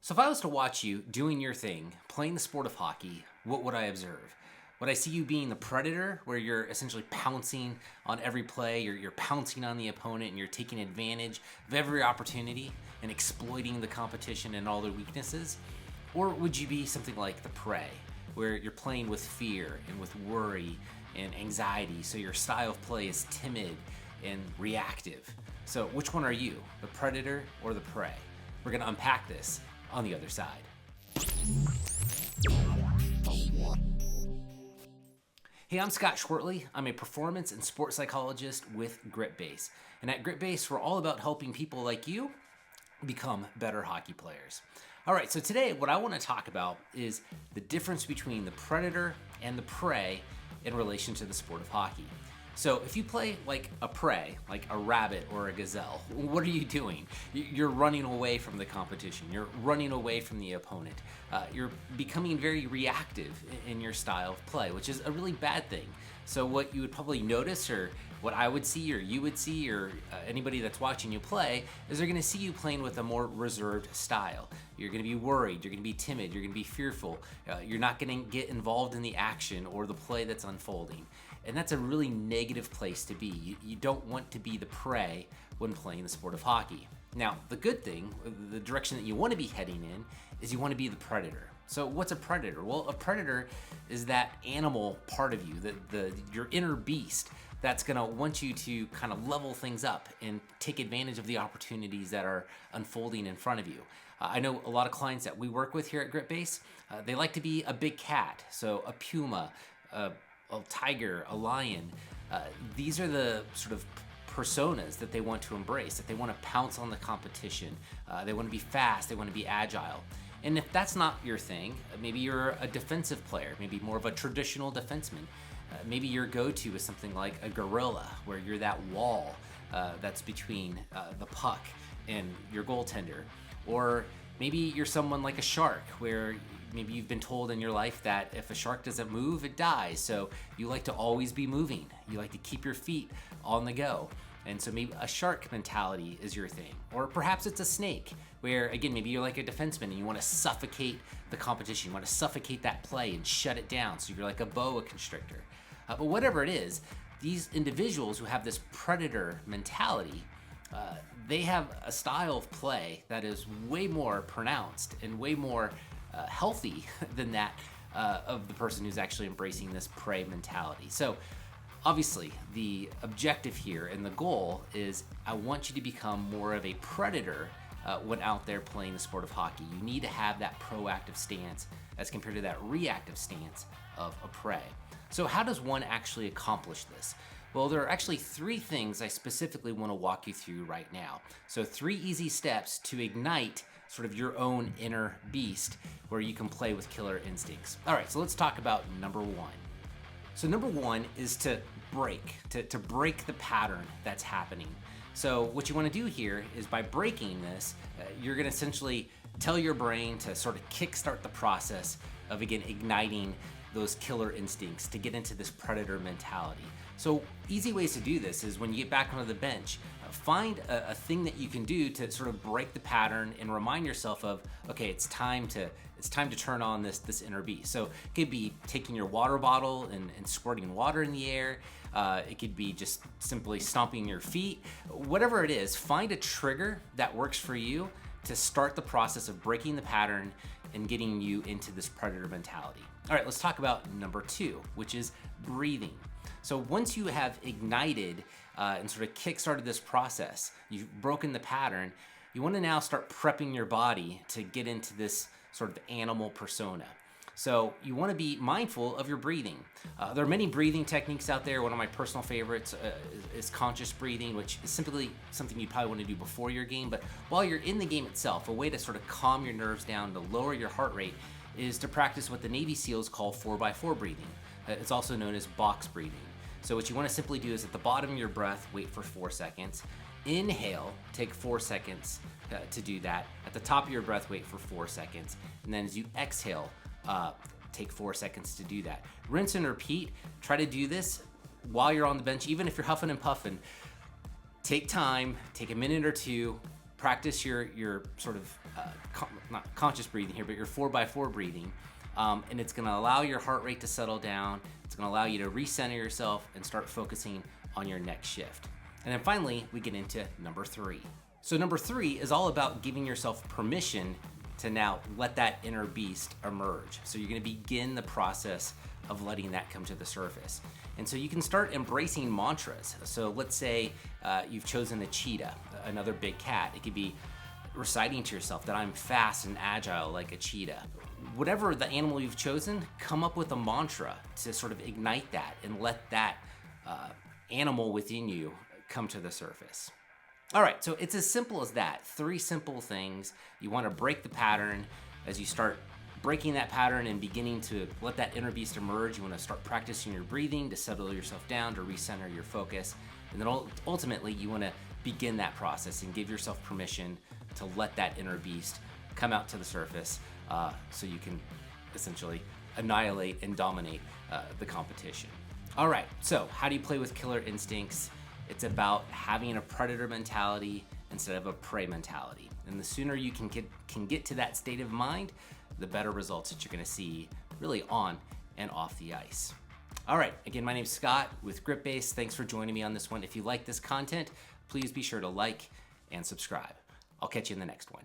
So if I was to watch you doing your thing, playing the sport of hockey, what would I observe? Would I see you being the predator, where you're essentially pouncing on every play, you're pouncing on the opponent, and you're taking advantage of every opportunity and exploiting the competition and all their weaknesses? Or would you be something like the prey, where you're playing with fear and with worry and anxiety, so your style of play is timid and reactive? So which one are you, the predator or the prey? We're going to unpack this on the other side. Hey, I'm Scott Schwartley. I'm a performance and sports psychologist with GritBase. And at GritBase, we're all about helping people like you become better hockey players. All right, so today what I want to talk about is the difference between the predator and the prey in relation to the sport of hockey. So if you play like a prey, like a rabbit or a gazelle, what are you doing? You're running away from the competition. You're running away from the opponent. You're becoming very reactive in your style of play, which is a really bad thing. So what you would probably notice, or what I would see, or you would see, or anybody that's watching you play, is they're going to see you playing with a more reserved style. You're going to be worried. You're going to be timid. You're going to be fearful. You're not going to get involved in the action or the play that's unfolding. And that's a really negative place to be. You don't want to be the prey when playing the sport of hockey. Now, the good thing, the direction that you want to be heading in, is you want to be the predator. So what's a predator? Well, a predator is that animal part of you, your inner beast, that's going to want you to kind of level things up and take advantage of the opportunities that are unfolding in front of you. I know a lot of clients that we work with here at GritBase, they like to be a big cat, so a puma, a tiger, a lion. These are the sort of personas that they want to embrace, that they want to pounce on the competition. They want to be fast, they want to be agile. And if that's not your thing, maybe you're a defensive player, maybe more of a traditional defenseman. Maybe your go-to is something like a gorilla, where you're that wall that's between the puck and your goaltender. Or maybe you're someone like a shark, where maybe you've been told in your life that if a shark doesn't move, it dies. So you like to always be moving. You like to keep your feet on the go. And so maybe a shark mentality is your thing. Or perhaps it's a snake, where again, maybe you're like a defenseman and you want to suffocate the competition. You want to suffocate that play and shut it down. So you're like a boa constrictor. But whatever it is, these individuals who have this predator mentality, they have a style of play that is way more pronounced and way more healthy than that of the person who's actually embracing this prey mentality. So obviously the objective here and the goal is, I want you to become more of a predator when out there playing the sport of hockey. You need to have that proactive stance as compared to that reactive stance of a prey. So how does one actually accomplish this? Well, there are actually 3 things I specifically want to walk you through right now. So 3 easy steps to ignite sort of your own inner beast, where you can play with killer instincts. All right, so let's talk about number 1. So number 1 is to break the pattern that's happening. So what you want to do here is, by breaking this, you're going to essentially tell your brain to sort of kickstart the process of, again, igniting those killer instincts to get into this predator mentality. So easy ways to do this is, when you get back onto the bench, find a thing that you can do to sort of break the pattern and remind yourself of, okay, it's time to turn on this inner beast. So it could be taking your water bottle and squirting water in the air. It could be just simply stomping your feet. Whatever it is, find a trigger that works for you to start the process of breaking the pattern and getting you into this predator mentality. All right, let's talk about number 2, which is breathing. So once you have ignited and sort of kickstarted this process, you've broken the pattern, you want to now start prepping your body to get into this sort of animal persona. So you want to be mindful of your breathing. There are many breathing techniques out there. One of my personal favorites is conscious breathing, which is simply something you probably want to do before your game. But while you're in the game itself, a way to sort of calm your nerves down, to lower your heart rate, is to practice what the Navy SEALs call 4x4 breathing. It's also known as box breathing. So what you want to simply do is, at the bottom of your breath, wait for 4 seconds. Inhale, take 4 seconds to do that. At the top of your breath, wait for 4 seconds. And then as you exhale, take 4 seconds to do that. Rinse and repeat. Try to do this while you're on the bench, even if you're huffing and puffing. Take time, take a minute or two, practice your sort of not conscious breathing here, but your 4x4 breathing, and it's going to allow your heart rate to settle down. It's going to allow you to recenter yourself and start focusing on your next shift. And then finally, we get into number 3. So number 3 is all about giving yourself permission to now let that inner beast emerge. So you're going to begin the process of letting that come to the surface. And so you can start embracing mantras. So let's say you've chosen a cheetah, another big cat. It could be reciting to yourself that I'm fast and agile like a cheetah. Whatever the animal you've chosen, come up with a mantra to sort of ignite that and let that animal within you come to the surface. All right, so it's as simple as that. 3 simple things. You want to break the pattern. As you start breaking that pattern and beginning to let that inner beast emerge, you want to start practicing your breathing to settle yourself down, to recenter your focus. And then ultimately, you want to begin that process and give yourself permission to let that inner beast come out to the surface so you can essentially annihilate and dominate the competition. All right, so how do you play with killer instincts? It's about having a predator mentality instead of a prey mentality. And the sooner you can get to that state of mind, the better results that you're gonna see really on and off the ice. All right, again, my name's Scott with GritBase. Thanks for joining me on this one. If you like this content, please be sure to like and subscribe. I'll catch you in the next one.